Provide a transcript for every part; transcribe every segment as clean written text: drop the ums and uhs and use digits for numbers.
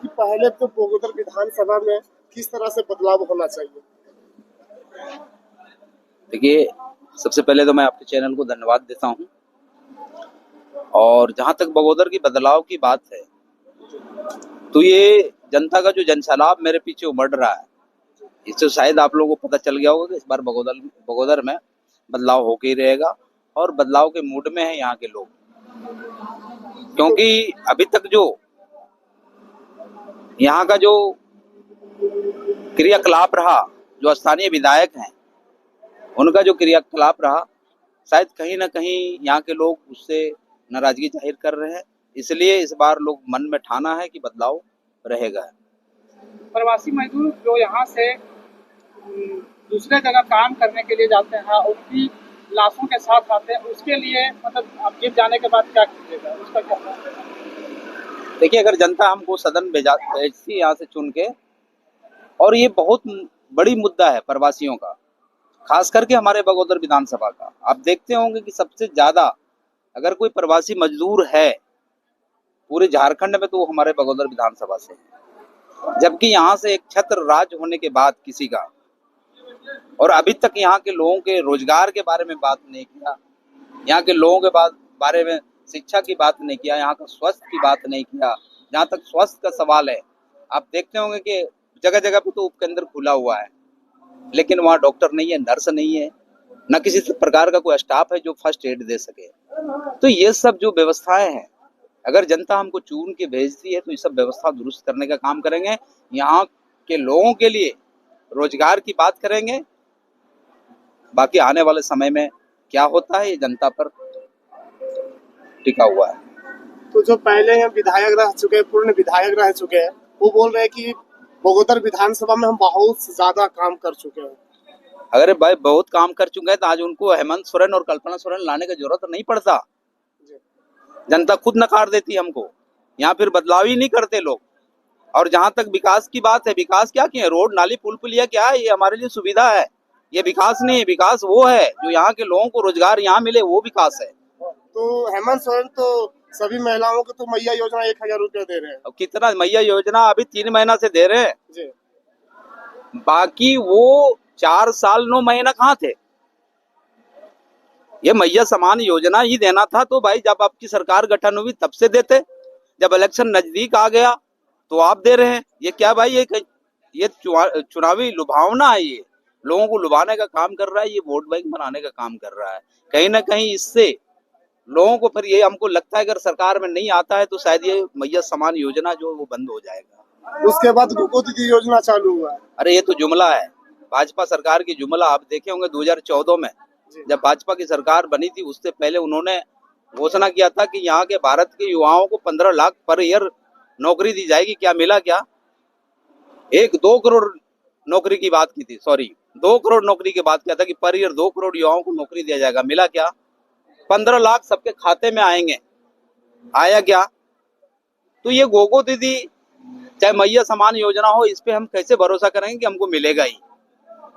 कि पहले तो बगोदर विधानसभा में किस तरह से बदलाव होना चाहिए? देखिए, सबसे पहले तो मैं आपके चैनल को धन्यवाद देता हूं। और जहां तक बगोदर की बदलाव की बात है, तो ये जनता का जो जनसैलाब मेरे पीछे उमड़ रहा है, इससे शायद आप लोगों को पता चल गया होगा कि इस बार बगोदर में बदलाव होके ही रहेगा। और बदलाव के मूड में है यहाँ के लोग, क्योंकि अभी तक जो यहाँ का जो क्रियाकलाप रहा, जो स्थानीय विधायक हैं उनका जो क्रियाकलाप रहा, शायद कहीं ना कहीं यहाँ के लोग उससे नाराजगी जाहिर कर रहे हैं। इसलिए इस बार लोग मन में ठाना है कि बदलाव रहेगा। प्रवासी मजदूर जो यहाँ से दूसरे जगह काम करने के लिए जाते हैं, उनकी लाशों के साथ आते हैं, उसके लिए मतलब आप जीत जाने के बाद क्या कीजिएगा, उसका क्या? देखिए, अगर जनता हमको सदन भेजती यहाँ से चुन के, और ये बहुत बड़ी मुद्दा है प्रवासियों का, खास करके हमारे बगोदर विधानसभा का। आप देखते होंगे कि सबसे ज्यादा अगर कोई प्रवासी मजदूर है पूरे झारखंड में, तो वो हमारे बगोदर विधानसभा से है। जबकि यहाँ से एक छत्र राज होने के बाद किसी का, और अभी तक यहाँ के लोगों के रोजगार के बारे में बात नहीं किया, यहाँ के लोगों के बारे में शिक्षा की बात नहीं किया, यहाँ का स्वास्थ्य की बात नहीं किया। जहाँ तक स्वास्थ्य का सवाल है, आप देखते होंगे कि जगह जगह पे तो उपकेंद्र खुला हुआ है, लेकिन वहाँ डॉक्टर नहीं है, नर्स नहीं है, न किसी प्रकार का कोई स्टाफ है जो फर्स्ट एड दे सके। तो ये सब जो व्यवस्थाएं हैं, अगर जनता हमको चुन के भेजती है तो ये सब व्यवस्था दुरुस्त करने का काम करेंगे। यहाँ के लोगों के लिए रोजगार की बात करेंगे। बाकी आने वाले समय में क्या होता है, ये जनता पर टिका हुआ है। तो जो पहले हम विधायक रह चुके हैं, पूर्ण विधायक रह चुके हैं, वो बोल रहे हैं कि बगोदर विधानसभा में हम बहुत ज्यादा काम कर चुके हैं। अगर भाई बहुत काम कर चुके हैं तो आज उनको हेमंत सोरेन और कल्पना सोरेन लाने की जरूरत नहीं पड़ता। जनता खुद नकार देती हमको, यहाँ फिर बदलाव ही नहीं करते लोग। और जहां तक विकास की बात है, विकास क्या किए? रोड नाली पुल पुलिया क्या है? ये हमारे लिए सुविधा है, ये विकास नहीं है। विकास वो है जो यहाँ के लोगों को रोजगार यहाँ मिले, वो विकास है। तो हेमंत सोरेन तो सभी महिलाओं को तो मैया योजना 1000 रुपया दे रहे हैं। अब कितना मैया योजना अभी 3 महीना से दे रहे हैं जी। बाकी वो 4 साल 9 महीना कहाँ थे? ये मैया समान योजना ही देना था तो भाई जब आपकी सरकार गठन हुई तब से देते। जब इलेक्शन नजदीक आ गया तो आप दे रहे हैं। ये क्या भाई, ये चुनावी लुभावना है, ये लोगों को लुभाने का काम कर रहा है, ये वोट बैंक बनाने का काम कर रहा है। कहीं ना कहीं इससे लोगों को फिर ये हमको लगता है अगर सरकार में नहीं आता है तो शायद ये मैया समान योजना जो वो बंद हो जाएगा। उसके बाद गोगो दीदी योजना चालू हुआ है। अरे ये तो जुमला है, भाजपा सरकार की जुमला। आप देखे होंगे 2014 में जब भाजपा की सरकार बनी थी, उससे पहले उन्होंने घोषणा किया था कि यहाँ के भारत के युवाओं को 15 लाख पर ईयर नौकरी दी जाएगी। क्या मिला? क्या 2 करोड़ नौकरी की बात की थी, सॉरी 2 करोड़ नौकरी की बात किया था कि पर ईयर 2 करोड़ युवाओं को नौकरी दिया जाएगा। मिला क्या? 15 लाख सबके खाते में आएंगे। आया क्या? तो ये गोगो दीदी चाहे मैया समान योजना हो, इस पे हम कैसे भरोसा करेंगे कि हमको मिलेगा ही?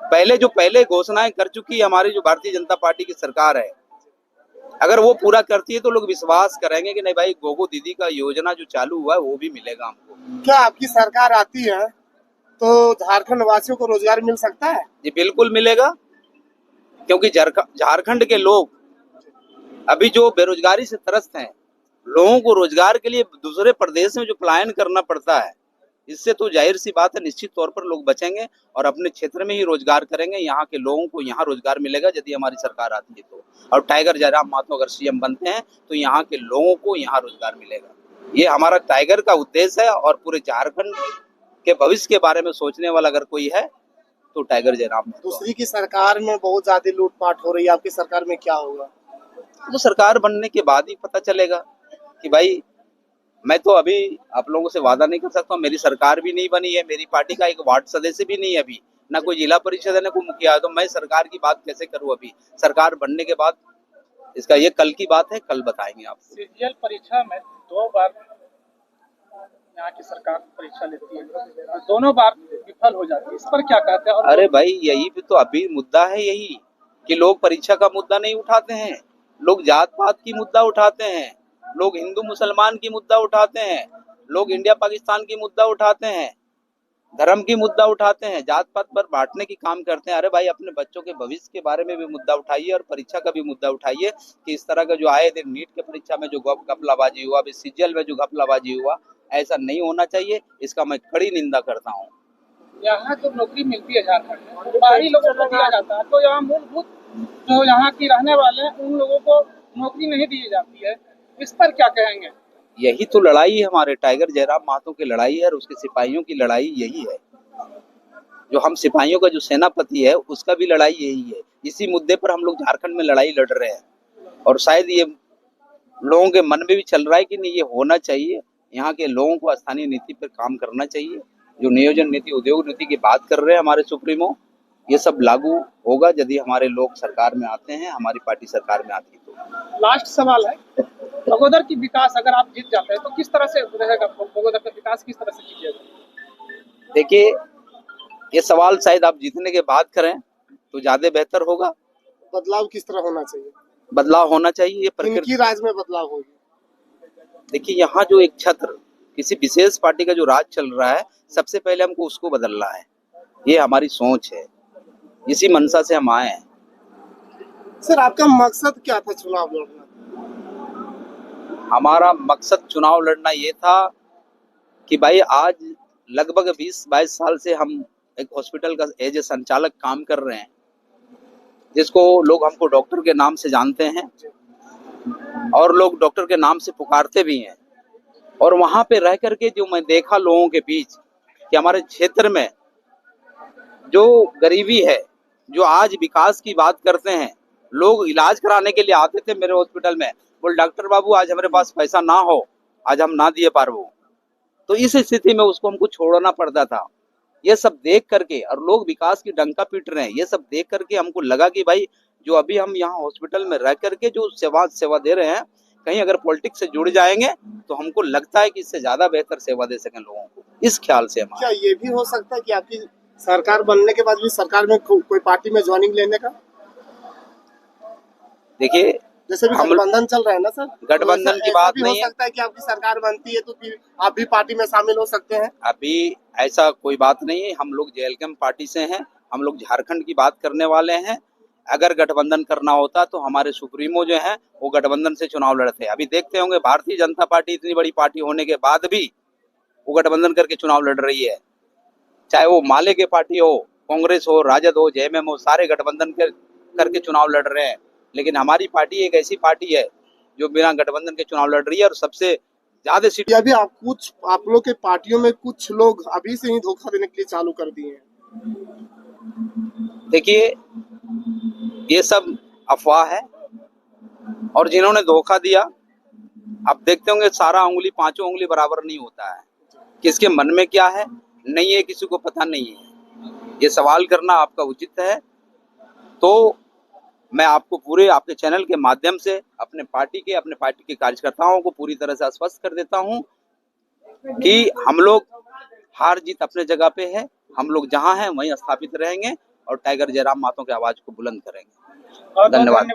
पहले घोषणाएं कर चुकी हमारी जो भारतीय जनता पार्टी की सरकार है, अगर वो पूरा करती है तो लोग विश्वास करेंगे कि नहीं भाई गोगो दीदी का योजना जो चालू हुआ है वो भी मिलेगा हमको। क्या आपकी सरकार आती है तो झारखंड वासियों को रोजगार मिल सकता है? जी बिल्कुल मिलेगा, क्योंकि झारखंड के लोग अभी जो बेरोजगारी से त्रस्त हैं, लोगों को रोजगार के लिए दूसरे प्रदेश में जो पलायन करना पड़ता है, इससे तो जाहिर सी बात है निश्चित तौर पर लोग बचेंगे और अपने क्षेत्र में ही रोजगार करेंगे। यहाँ के लोगों को यहाँ रोजगार मिलेगा यदि हमारी सरकार आती है तो। और टाइगर जयराम माथुर अगर सीएम बनते हैं तो यहाँ के लोगों को यहाँ रोजगार मिलेगा। ये हमारा टाइगर का उद्देश्य है। और पूरे झारखंड के भविष्य के बारे में सोचने वाला अगर कोई है तो टाइगर जयराम। दूसरी की सरकार में बहुत ज्यादा लूटपाट हो रही है, आपकी सरकार में क्या होगा? तो सरकार बनने के बाद ही पता चलेगा कि भाई, मैं तो अभी आप लोगों से वादा नहीं कर सकता हूँ। मेरी सरकार भी नहीं बनी है, मेरी पार्टी का एक वार्ड सदस्य भी नहीं है अभी, ना कोई जिला परिषद है, ना कोई मुखिया है, तो मैं सरकार की बात कैसे करूँ? अभी सरकार बनने के बाद इसका, ये कल की बात है, कल बताएंगे आपको। सीजीएल परीक्षा में 2 बार यहाँ की सरकार परीक्षा लेती है, दोनों बार विफल हो जाती है, इस पर क्या कहते हैं? अरे भाई, यही भी तो अभी मुद्दा है, यही कि लोग परीक्षा का मुद्दा नहीं उठाते हैं, लोग जात पात की मुद्दा उठाते हैं, लोग हिंदू मुसलमान की मुद्दा उठाते हैं, लोग इंडिया पाकिस्तान की मुद्दा उठाते हैं, धर्म की मुद्दा उठाते हैं, जात पात पर बांटने की काम करते हैं। अरे भाई, अपने बच्चों के भविष्य के बारे में भी मुद्दा उठाइए और परीक्षा का भी मुद्दा उठाइए कि इस तरह का जो आए दिन नीट के परीक्षा में जो घपलाबाजी हुआ, अभी सीजीएल में जो घपलाबाजी हुआ, ऐसा नहीं होना चाहिए। इसका मैं कड़ी निंदा करता हूँ। यहाँ जो नौकरी मिलती है झारखंड में, बाहरी लोगों को दिया जाता है, तो यहाँ मूलभूत जो यहाँ की रहने वाले हैं उन लोगों को नौकरी नहीं दी जाती है। इस पर क्या कहेंगे? यही तो लड़ाई है, हमारे टाइगर जयराम महतो की लड़ाई है और उसके सिपाहियों की लड़ाई यही है। जो हम सिपाहियों का जो सेनापति है उसका भी लड़ाई यही है। इसी मुद्दे पर हम लोग झारखंड में लड़ाई लड़ रहे हैं और शायद ये लोगों के मन में भी चल रहा है कि नहीं, ये होना चाहिए। यहाँ के लोगों को स्थानीय नीति पर काम करना चाहिए। जो नियोजन नीति, उद्योग नीति की बात कर रहे हैं हमारे सुप्रीमो, ये सब लागू होगा यदि हमारे लोग सरकार में आते हैं, हमारी पार्टी सरकार में आती है तो। लास्ट सवाल है, बगोदर की विकास अगर आप जीत जाते हैं तो किस तरह से रहेगा? बगोदर का विकास किस तरह से कीजिएगा? देखिए, ये सवाल शायद आप जीतने के बाद करें तो ज्यादा बेहतर होगा। बदलाव किस तरह होना चाहिए? बदलाव होना चाहिए, ये किनकी प्रकृति। राज में बदलाव होगी? देखिए, यहाँ जो एक छत्र किसी विशेष पार्टी का जो राज चल रहा है, सबसे पहले हमको उसको बदलना है। ये हमारी सोच है, इसी मंशा से हम आए हैं। सर, आपका मकसद क्या था चुनाव लड़ना? हमारा मकसद चुनाव लड़ना ये था कि भाई आज लगभग 20-22 साल से हम एक हॉस्पिटल का एज ए संचालक काम कर रहे हैं, जिसको लोग हमको डॉक्टर के नाम से जानते हैं और लोग डॉक्टर के नाम से पुकारते भी हैं। और वहां पे रह करके जो मैं देखा लोगों के बीच कि हमारे क्षेत्र में जो गरीबी है, जो आज विकास की बात करते हैं, लोग इलाज कराने के लिए आते थे मेरे हॉस्पिटल में, बोल डॉक्टर बाबू आज हमारे पास पैसा ना हो, आज हम ना दिए पारबो। तो इस स्थिति में उसको हमको छोड़ना पड़ता था। ये सब देख करके, और लोग विकास की डंका पीट रहे हैं, ये सब देख करके हमको लगा कि भाई जो अभी हम यहाँ हॉस्पिटल में रह करके जो सेवा दे रहे हैं, कहीं अगर पॉलिटिक्स से जुड़ जाएंगे तो हमको लगता है कि इससे ज्यादा बेहतर सेवा दे सकें लोगों को। इस ख्याल से हम। क्या ये भी हो सकता है कि आपकी सरकार बनने के बाद भी सरकार में कोई पार्टी में ज्वाइनिंग लेने का? देखिए, जैसे भी गठबंधन चल रहा है ना सर, गठबंधन की बात नहीं है। हो सकता है कि आपकी सरकार बनती है तो फिर आप भी पार्टी में शामिल हो सकते हैं। अभी ऐसा कोई बात नहीं है। हम लोग जेएलकेएम पार्टी से हैं, हम लोग झारखंड की बात करने वाले हैं। अगर गठबंधन करना होता तो हमारे सुप्रीमो जो हैं वो गठबंधन से चुनाव लड़ते। अभी देखते होंगे भारतीय जनता पार्टी इतनी बड़ी पार्टी होने के बाद भी वो गठबंधन करके चुनाव लड़ रही है। चाहे वो माले के पार्टी हो, कांग्रेस हो, राजद हो, जेएमएम हो, सारे गठबंधन करके चुनाव लड़ रहे हैं। लेकिन हमारी पार्टी एक ऐसी पार्टी है जो बिना गठबंधन के चुनाव लड़ रही है और सबसे ज्यादा सीट। अभी आप लोग के पार्टियों में कुछ लोग अभी से ही धोखा देने के लिए चालू कर दिए हैं। देखिए, ये सब अफवाह है और जिन्होंने धोखा दिया, आप देखते होंगे सारा उंगली, पांचों उंगली बराबर नहीं होता है। किसके मन में क्या है नहीं है, किसी को पता नहीं है। ये सवाल करना आपका उचित है। तो मैं आपको पूरे आपके चैनल के माध्यम से अपने पार्टी के कार्यकर्ताओं को पूरी तरह से आश्वस्त कर देता हूं कि हम लोग हार जीत अपने जगह पे है। हम लोग जहां हैं वहीं स्थापित रहेंगे और टाइगर जयराम महतो की आवाज को बुलंद करेंगे। धन्यवाद।